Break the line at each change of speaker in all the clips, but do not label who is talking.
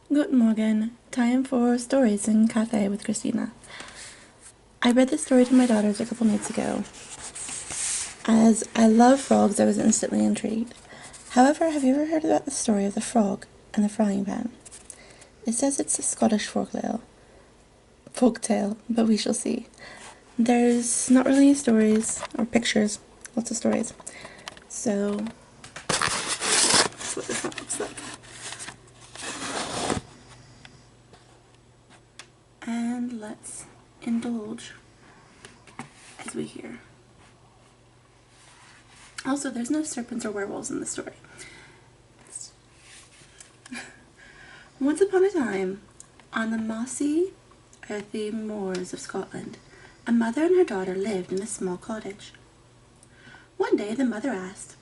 Guten Morgen. Time for stories in cafe with Christina. I read this story to my daughters a couple nights ago. As I love frogs, I was instantly intrigued. However, have you ever heard about the story of the frog and the frying pan? It says it's a Scottish folktale, but we shall see. There's not really any stories or pictures, lots of stories. So, that's what the frog looks like. And let's indulge as we hear. Also, there's no serpents or werewolves in the story. Once upon a time, on the mossy, earthy moors of Scotland, a mother and her daughter lived in a small cottage. One day the mother asked,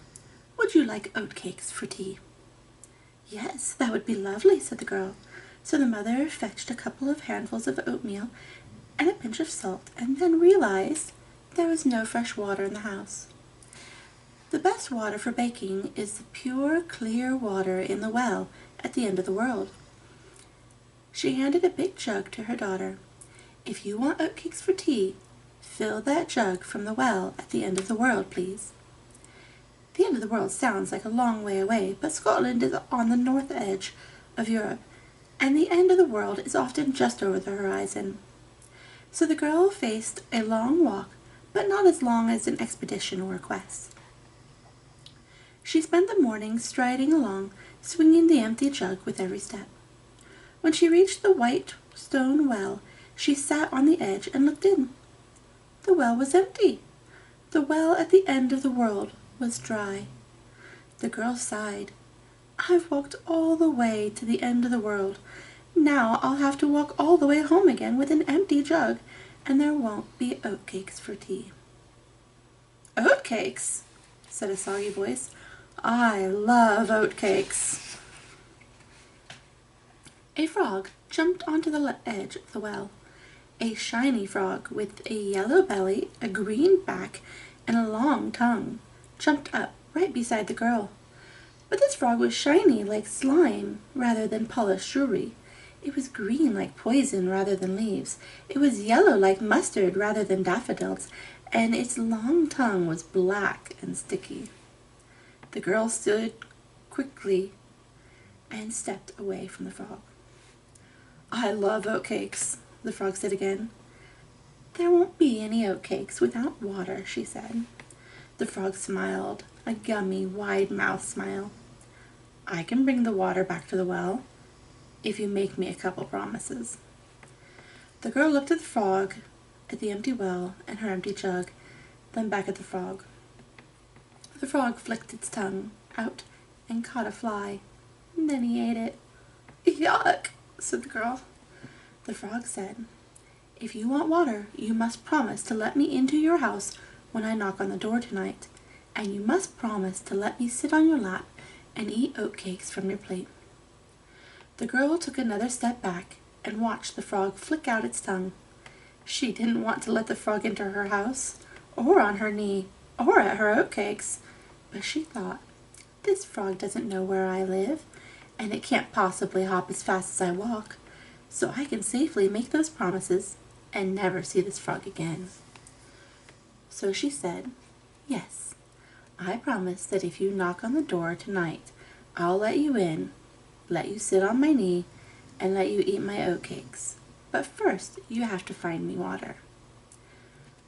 "Would you like oatcakes for tea?" "Yes, that would be lovely," said the girl. So the mother fetched a couple of handfuls of oatmeal and a pinch of salt, and then realized there was no fresh water in the house. The best water for baking is the pure, clear water in the well at the end of the world. She handed a big jug to her daughter. "If you want oatcakes for tea, fill that jug from the well at the end of the world, please." The end of the world sounds like a long way away, but Scotland is on the north edge of Europe, and the end of the world is often just over the horizon. So the girl faced a long walk, but not as long as an expedition or a quest. She spent the morning striding along, swinging the empty jug with every step. When she reached the white stone well, she sat on the edge and looked in. The well was empty. The well at the end of the world was dry. The girl sighed. "I've walked all the way to the end of the world. Now I'll have to walk all the way home again with an empty jug, and there won't be oatcakes for tea." "Oatcakes?" said a soggy voice. "I love oatcakes." A frog jumped onto the edge of the well. A shiny frog with a yellow belly, a green back, and a long tongue jumped up right beside the girl. But this frog was shiny like slime rather than polished jewelry. It was green like poison rather than leaves. It was yellow like mustard rather than daffodils, and its long tongue was black and sticky. The girl stood quickly and stepped away from the frog. "I love oatcakes," the frog said again. "There won't be any oatcakes without water," she said. The frog smiled, a gummy, wide-mouthed smile. "I can bring the water back to the well, if you make me a couple promises." The girl looked at the frog, at the empty well and her empty jug, then back at the frog. The frog flicked its tongue out and caught a fly. Then he ate it. "Yuck!" said the girl. The frog said, "If you want water, you must promise to let me into your house when I knock on the door tonight, and you must promise to let me sit on your lap and eat oatcakes from your plate." The girl took another step back and watched the frog flick out its tongue. She didn't want to let the frog into her house, or on her knee, or at her oatcakes, but she thought, "This frog doesn't know where I live, and it can't possibly hop as fast as I walk, so I can safely make those promises and never see this frog again." So she said, "Yes, I promise that if you knock on the door tonight, I'll let you in, let you sit on my knee, and let you eat my oatcakes. But first, you have to find me water."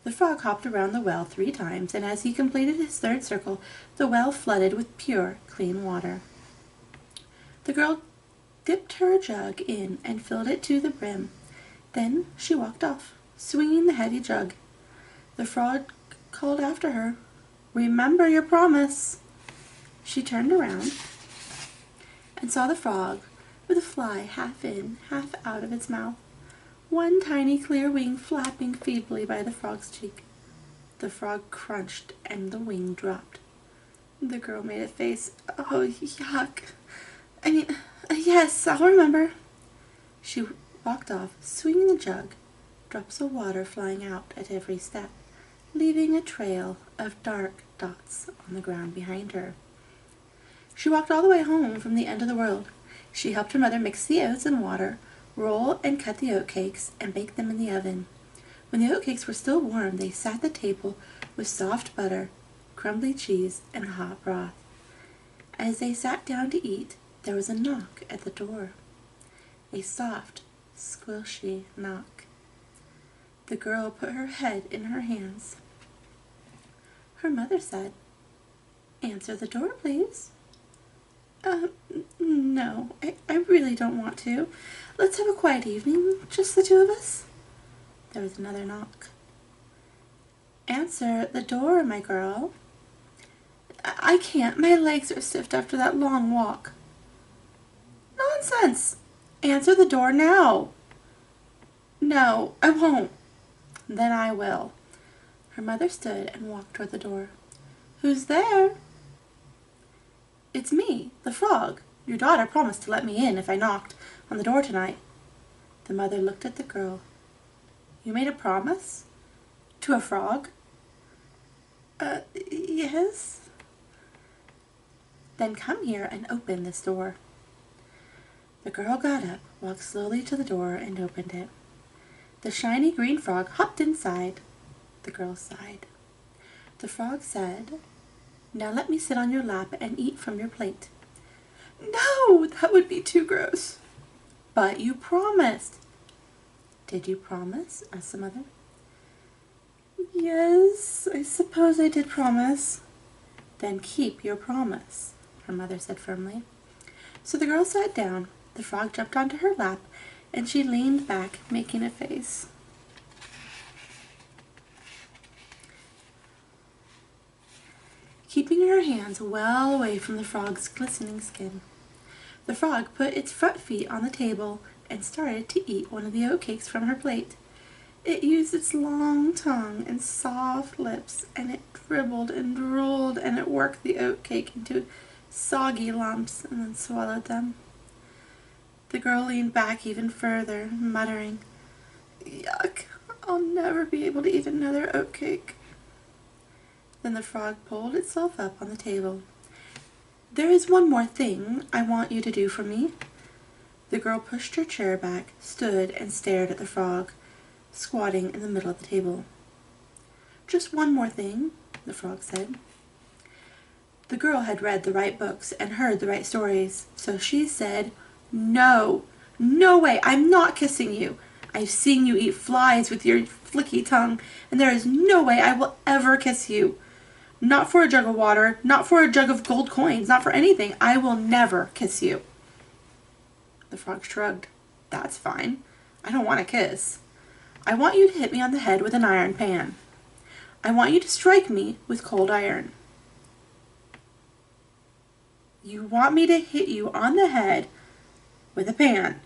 The frog hopped around the well 3 times, and as he completed his 3rd circle, the well flooded with pure, clean water. The girl dipped her jug in and filled it to the brim. Then she walked off, swinging the heavy jug. The frog called after her, "Remember your promise." She turned around and saw the frog with a fly half in, half out of its mouth, one tiny clear wing flapping feebly by the frog's cheek. The frog crunched and the wing dropped. The girl made a face. "Oh, yuck. Yes, I'll remember." She walked off, swinging the jug, drops of water flying out at every step, leaving a trail of dark dots on the ground behind her. She walked all the way home from the end of the world. She helped her mother mix the oats and water, roll and cut the oatcakes, and bake them in the oven. When the oatcakes were still warm, they sat at the table with soft butter, crumbly cheese, and hot broth. As they sat down to eat, there was a knock at the door. A soft, squishy knock. The girl put her head in her hands. Her mother said, "Answer the door, please." No, I really don't want to. Let's have a quiet evening, just the two of us." There was another knock. "Answer the door, my girl." I can't. My legs are stiff after that long walk." "Nonsense! Answer the door now." "No, I won't." "Then I will." Her mother stood and walked toward the door. "Who's there?" "It's me, the frog. Your daughter promised to let me in if I knocked on the door tonight." The mother looked at the girl. "You made a promise? To a frog?" Yes." "Then come here and open this door." The girl got up, walked slowly to the door, and opened it. The shiny green frog hopped inside. The girl sighed. The frog said, "Now let me sit on your lap and eat from your plate." "No, that would be too gross." "But you promised." "Did you promise?" asked the mother. "Yes, I suppose I did promise." "Then keep your promise," her mother said firmly. So the girl sat down, the frog jumped onto her lap, and she leaned back, making a face. Keeping her hands well away from the frog's glistening skin. The frog put its front feet on the table and started to eat one of the oatcakes from her plate. It used its long tongue and soft lips, and it dribbled and drooled, and it worked the oatcake into soggy lumps and then swallowed them. The girl leaned back even further, muttering, "Yuck, I'll never be able to eat another oatcake." Then the frog pulled itself up on the table. "There is one more thing I want you to do for me." The girl pushed her chair back, stood, and stared at the frog, squatting in the middle of the table. "Just one more thing," the frog said. The girl had read the right books and heard the right stories, so she said, "No, no way, I'm not kissing you. I've seen you eat flies with your flicky tongue, and there is no way I will ever kiss you. Not for a jug of water, not for a jug of gold coins, not for anything. I will never kiss you." The frog shrugged. "That's fine. I don't want a kiss. I want you to hit me on the head with an iron pan. I want you to strike me with cold iron." "You want me to hit you on the head with a pan?"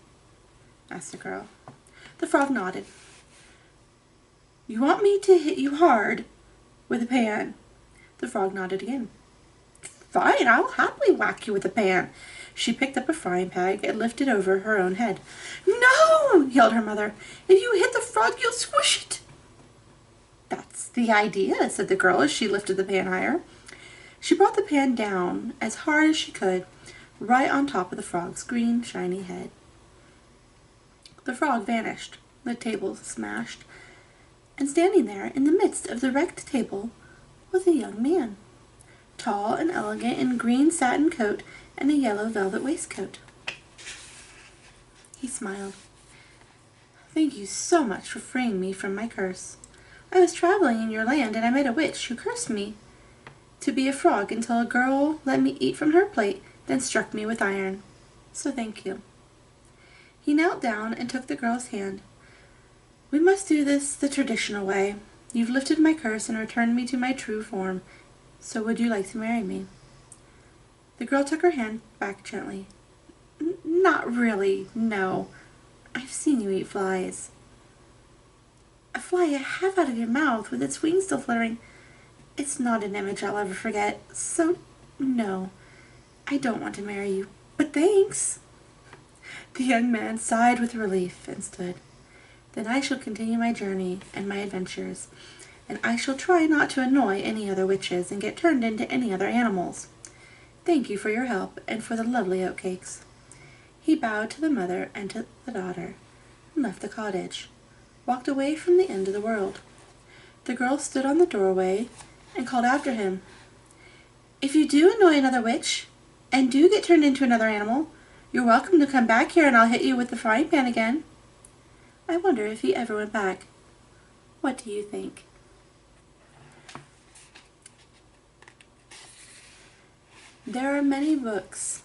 asked the girl. The frog nodded. "You want me to hit you hard with a pan?" The frog nodded again. "Fine, I'll happily whack you with a pan." She picked up a frying pan and lifted it over her own head. "No!" yelled her mother. "If you hit the frog, you'll squish it." "That's the idea," said the girl as she lifted the pan higher. She brought the pan down as hard as she could, right on top of the frog's green, shiny head. The frog vanished, the table smashed, and standing there in the midst of the wrecked table was a young man, tall and elegant in green satin coat and a yellow velvet waistcoat. He smiled. "Thank you so much for freeing me from my curse. I was traveling in your land and I met a witch who cursed me to be a frog until a girl let me eat from her plate, then struck me with iron. So thank you." He knelt down and took the girl's hand. "We must do this the traditional way. You've lifted my curse and returned me to my true form. So would you like to marry me?" The girl took her hand back gently. "Not really, no. I've seen you eat flies." "A fly half out of your mouth with its wings still fluttering. It's not an image I'll ever forget. So, no, I don't want to marry you. But thanks." The young man sighed with relief and stood. "Then I shall continue my journey and my adventures, and I shall try not to annoy any other witches and get turned into any other animals. Thank you for your help and for the lovely oatcakes." He bowed to the mother and to the daughter, and left the cottage, walked away from the end of the world. The girl stood on the doorway and called after him, "If you do annoy another witch, and do get turned into another animal, you're welcome to come back here and I'll hit you with the frying pan again." I wonder if he ever went back. What do you think? There are many books,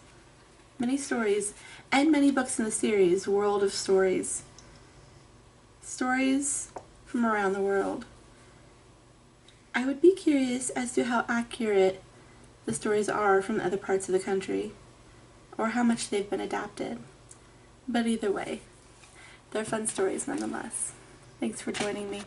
many stories, and many books in the series World of Stories. Stories from around the world. I would be curious as to how accurate the stories are from other parts of the country, or how much they've been adapted. But either way, they're fun stories nonetheless. Thanks for joining me.